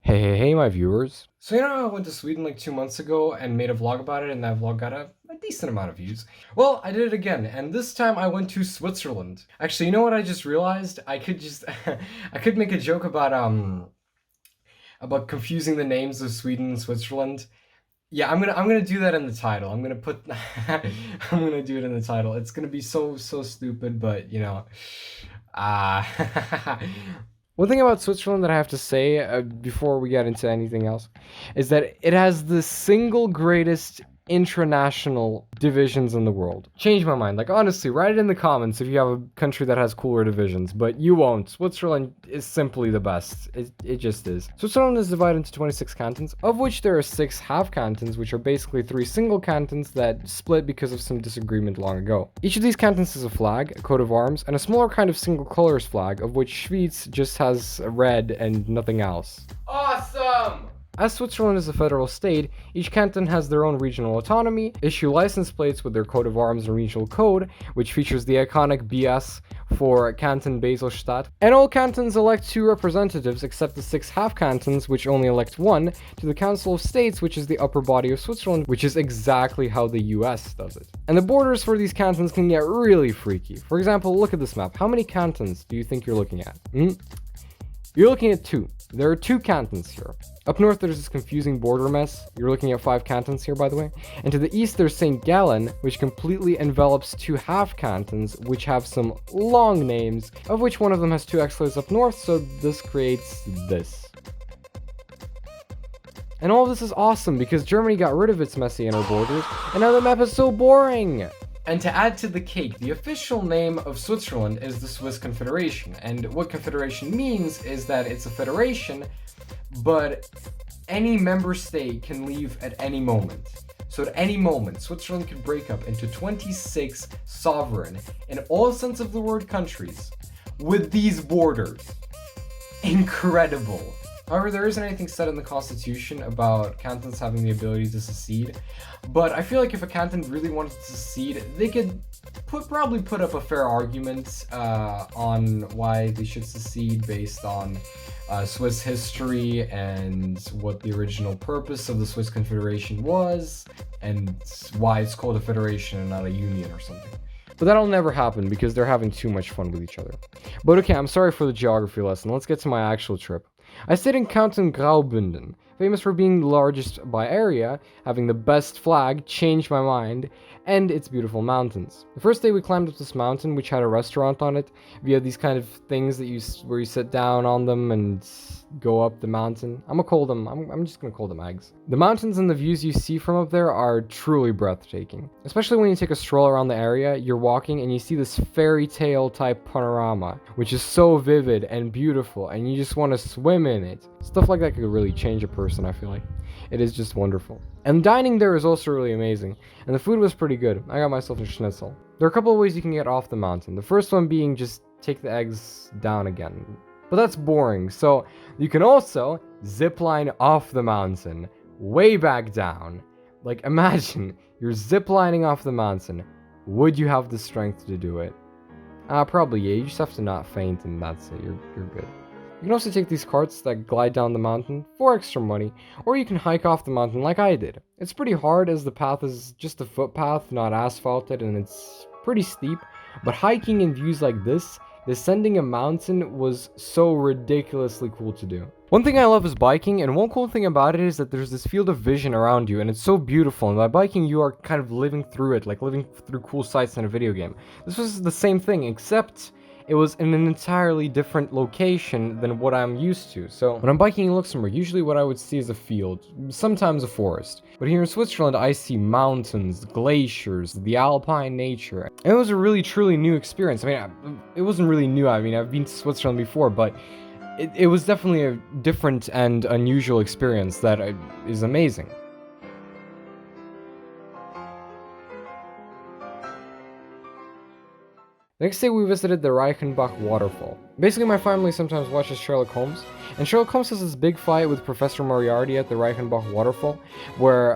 Hey, my viewers. So you know how I went to Sweden like 2 months ago and made a vlog about it, and that vlog got a decent amount of views? Well, I did it again, and this time I went to Switzerland. Actually, you know what I just realized? I could just I could make a joke about confusing the names of Sweden and Switzerland. Yeah, I'm gonna do that in the title. I'm gonna put I'm gonna do it in the title. It's gonna be so stupid, but you know, uh one thing about Switzerland that I have to say before we get into anything else is that it has the single greatest intranational divisions in the world. Change my mind. Like, honestly, write it in the comments if you have a country that has cooler divisions, but you won't. Switzerland is simply the best. It just is. Switzerland is divided into 26 cantons, of which there are 6 half cantons, which are basically 3 single cantons that split because of some disagreement long ago. Each of these cantons has a flag, a coat of arms, and a smaller kind of single colors flag, of which Schwyz just has red and nothing else. Awesome! As Switzerland is a federal state, each canton has their own regional autonomy, issue license plates with their coat of arms and regional code, which features the iconic BS for Canton Baselstadt, and all cantons elect 2 representatives except the 6 half cantons, which only elect 1, to the Council of States, which is the upper body of Switzerland, which is exactly how the US does it. And the borders for these cantons can get really freaky. For example, look at this map. How many cantons do you think you're looking at? You're looking at 2. There are 2 cantons here. Up north, there's this confusing border mess. You're looking at 5 cantons here, by the way. And to the east, there's St. Gallen, which completely envelops 2 half cantons, which have some long names, of which one of them has 2 exilers up north, so this creates this. And all of this is awesome because Germany got rid of its messy inner borders, and now the map is so boring! And to add to the cake, the official name of Switzerland is the Swiss Confederation. And what confederation means is that it's a federation, but any member state can leave at any moment. So at any moment, Switzerland could break up into 26 sovereign, in all sense of the word, countries with these borders. Incredible. However, there isn't anything said in the constitution about cantons having the ability to secede, but I feel like if a canton really wanted to secede, they could probably put up a fair argument on why they should secede based on Swiss history and what the original purpose of the Swiss Confederation was, and why it's called a federation and not a union or something. But that'll never happen because they're having too much fun with each other. But okay, I'm sorry for the geography lesson. Let's get to my actual trip. I stayed in Canton Graubünden, famous for being the largest by area, having the best flag, changed my mind, and its beautiful mountains. The first day we climbed up this mountain, which had a restaurant on it, via these kind of things where you sit down on them and go up the mountain. I'm just gonna call them eggs. The mountains and the views you see from up there are truly breathtaking. Especially when you take a stroll around the area, you're walking and you see this fairy tale type panorama, which is so vivid and beautiful, and you just want to swim in it. Stuff like that could really change a person, I feel like. It is just wonderful. And dining there is also really amazing, and the food was pretty good. I got myself a schnitzel. There are a couple of ways you can get off the mountain. The first one being just take the eggs down again. But that's boring, so you can also zipline off the mountain, way back down. Like, imagine, you're ziplining off the mountain. Would you have the strength to do it? Probably, yeah. You just have to not faint and that's it. You're good. You can also take these carts that glide down the mountain for extra money, or you can hike off the mountain like I did. It's pretty hard as the path is just a footpath, not asphalted, and it's pretty steep, but hiking in views like this, descending a mountain, was so ridiculously cool to do. One thing I love is biking, and one cool thing about it is that there's this field of vision around you, and it's so beautiful, and by biking you are kind of living through it, like living through cool sights in a video game. This was the same thing, except it was in an entirely different location than what I'm used to. So when I'm biking in Luxembourg, usually what I would see is a field, sometimes a forest. But here in Switzerland, I see mountains, glaciers, the alpine nature. And it was a really, truly new experience. I mean, it wasn't really new. I mean, I've been to Switzerland before, but it was definitely a different and unusual experience that is amazing. The next day we visited the Reichenbach waterfall. Basically, my family sometimes watches Sherlock Holmes, and Sherlock Holmes has this big fight with Professor Moriarty at the Reichenbach waterfall, where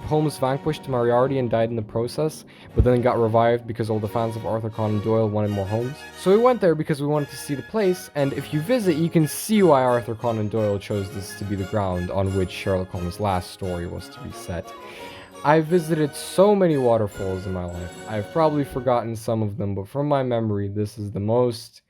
Holmes vanquished Moriarty and died in the process, but then got revived because all the fans of Arthur Conan Doyle wanted more Holmes. So we went there because we wanted to see the place, and if you visit, you can see why Arthur Conan Doyle chose this to be the ground on which Sherlock Holmes' last story was to be set. I've visited so many waterfalls in my life. I've probably forgotten some of them, but from my memory, this is the most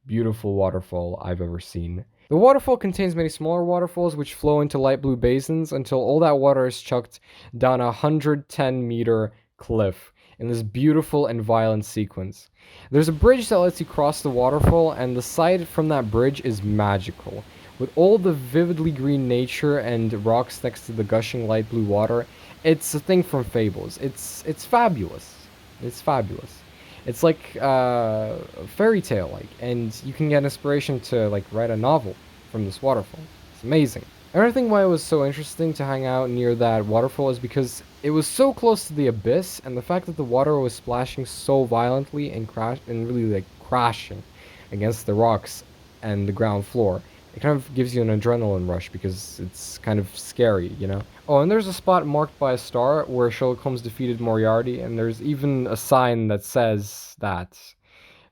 beautiful waterfall I've ever seen. The waterfall contains many smaller waterfalls which flow into light blue basins until all that water is chucked down a 110-meter cliff in this beautiful and violent sequence. There's a bridge that lets you cross the waterfall, and the sight from that bridge is magical. With all the vividly green nature and rocks next to the gushing light blue water, it's a thing from fables. It's fabulous. It's fabulous. It's like fairy tale like, and you can get inspiration to like write a novel from this waterfall. It's amazing. Another thing why it was so interesting to hang out near that waterfall is because it was so close to the abyss, and the fact that the water was splashing so violently and really like crashing against the rocks and the ground floor. It kind of gives you an adrenaline rush because it's kind of scary, you know? Oh, and there's a spot marked by a star where Sherlock Holmes defeated Moriarty, and there's even a sign that says that.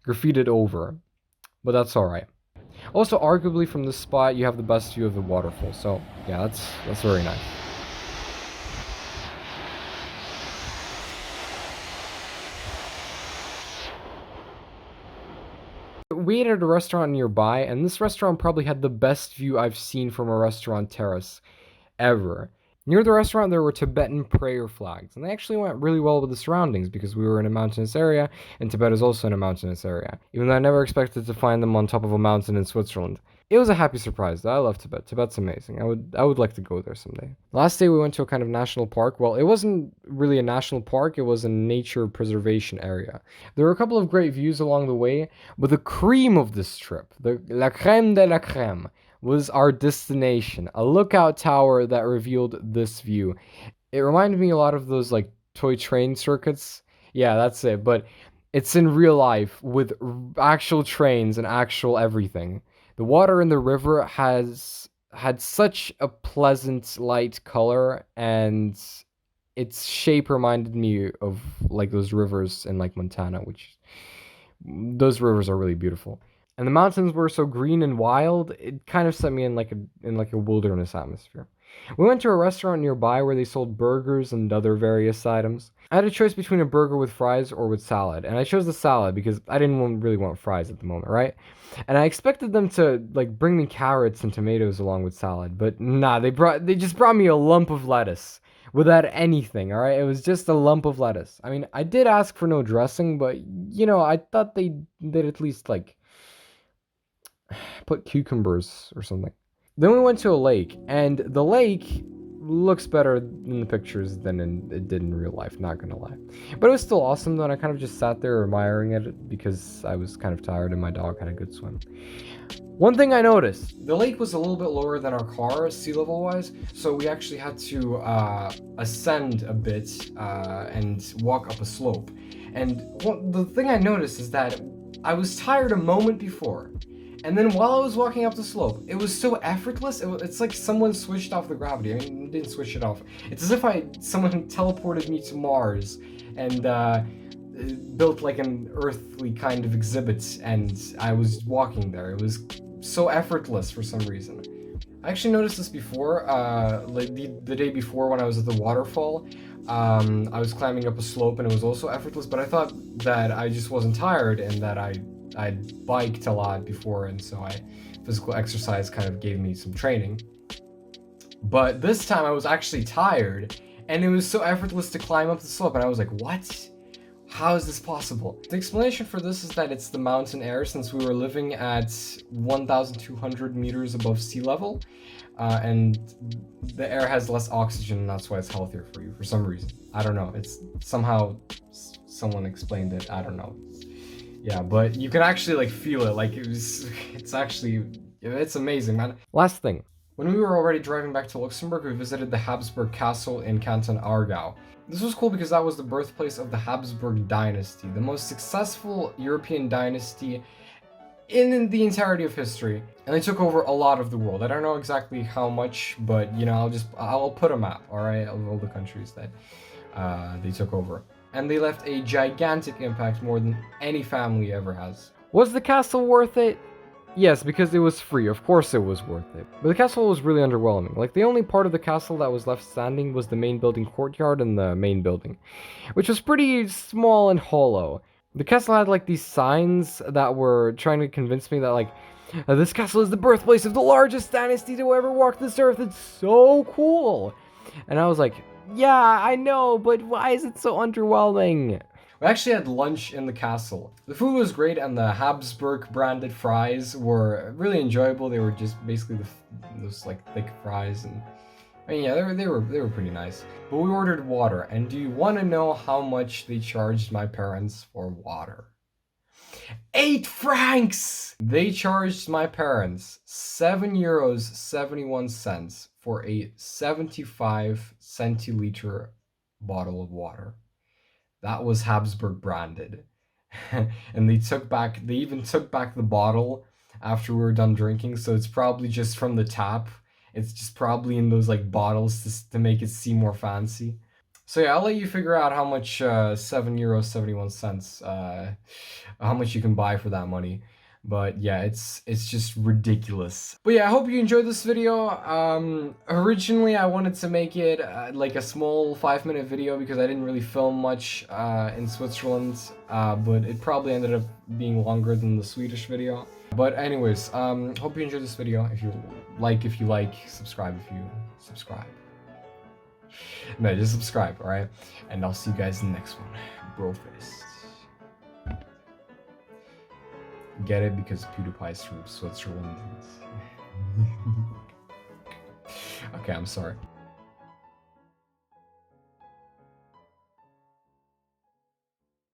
Graffitied over. But that's alright. Also, arguably from this spot, you have the best view of the waterfall, so yeah, that's very nice. We ate at a restaurant nearby, and this restaurant probably had the best view I've seen from a restaurant terrace ever. Near the restaurant, there were Tibetan prayer flags, and they actually went really well with the surroundings because we were in a mountainous area, and Tibet is also in a mountainous area, even though I never expected to find them on top of a mountain in Switzerland. It was a happy surprise, though. I love Tibet. Tibet's amazing. I would like to go there someday. Last day, we went to a kind of national park. Well, it wasn't really a national park, it was a nature preservation area. There were a couple of great views along the way, but the cream of this trip, the la crème de la crème, was our destination, a lookout tower that revealed this view. It reminded me a lot of those like toy train circuits. Yeah, that's it, but it's in real life with actual trains and actual everything. The water in the river had such a pleasant light color, and its shape reminded me of like those rivers in like Montana, which those rivers are really beautiful. And the mountains were so green and wild, it kind of set me in like a wilderness atmosphere. We went to a restaurant nearby where they sold burgers and other various items. I had a choice between a burger with fries or with salad, and I chose the salad because I didn't really want fries at the moment, right? And I expected them to like bring me carrots and tomatoes along with salad, but nah, they just brought me a lump of lettuce without anything, all right? It was just a lump of lettuce. I mean, I did ask for no dressing, but you know, I thought they'd at least like put cucumbers or something. Then we went to a lake, and the lake looks better in the pictures than it did in real life, not gonna lie. But it was still awesome though, and I kind of just sat there admiring it because I was kind of tired and my dog had a good swim. One thing I noticed, the lake was a little bit lower than our car, sea level wise, so we actually had to ascend a bit and walk up a slope. And the thing I noticed is that I was tired a moment before, and then while I was walking up the slope, it was so effortless. It's like someone switched off the gravity. I mean, it didn't switch it off. It's as if someone teleported me to Mars and built like an earthly kind of exhibit, and I was walking there. It was so effortless for some reason. I actually noticed this before, like the day before when I was at the waterfall. I was climbing up a slope and it was also effortless, but I thought that I just wasn't tired and that I'd biked a lot before, and so physical exercise kind of gave me some training. But this time I was actually tired, and it was so effortless to climb up the slope, and I was like, what? How is this possible? The explanation for this is that it's the mountain air, since we were living at 1,200 meters above sea level, and the air has less oxygen, and that's why it's healthier for you for some reason. I don't know. It's somehow someone explained it. I don't know. Yeah, but you can actually like feel it. Like it's amazing, man. Last thing. When we were already driving back to Luxembourg, we visited the Habsburg Castle in Canton Aargau. This was cool because that was the birthplace of the Habsburg dynasty, the most successful European dynasty in the entirety of history. And they took over a lot of the world. I don't know exactly how much, but you know, I'll put a map, alright, of all the countries that they took over. And they left a gigantic impact, more than any family ever has. Was the castle worth it? Yes, because it was free. Of course it was worth it. But the castle was really underwhelming. Like, the only part of the castle that was left standing was the main building courtyard and the main building, which was pretty small and hollow. The castle had, like, these signs that were trying to convince me that, like, this castle is the birthplace of the largest dynasty to ever walk this earth. It's so cool. And I was like, yeah, I know, but why is it so underwhelming? We actually had lunch in the castle. The food was great, and the Habsburg branded fries were really enjoyable. They were just basically those like thick fries, and I mean, yeah, they were pretty nice. But we ordered water, and do you want to know how much they charged my parents for water? 8 francs! They charged my parents €7.71 for a 75 centiliter bottle of water. That was Habsburg branded. And they even took back the bottle after we were done drinking, so it's probably just from the tap. It's just probably in those like bottles to make it seem more fancy. So yeah, I'll let you figure out how much €7.71 how much you can buy for that money. But yeah, it's just ridiculous. But yeah, I hope you enjoyed this video. Originally I wanted to make it like a small 5-minute video because I didn't really film much in Switzerland, but it probably ended up being longer than the Swedish video. But anyways, hope you enjoyed this video. If you like, subscribe if you subscribe. No, just subscribe, alright? And I'll see you guys in the next one. Brofist. Get it? Because PewDiePie's from Switzerland. Okay, I'm sorry.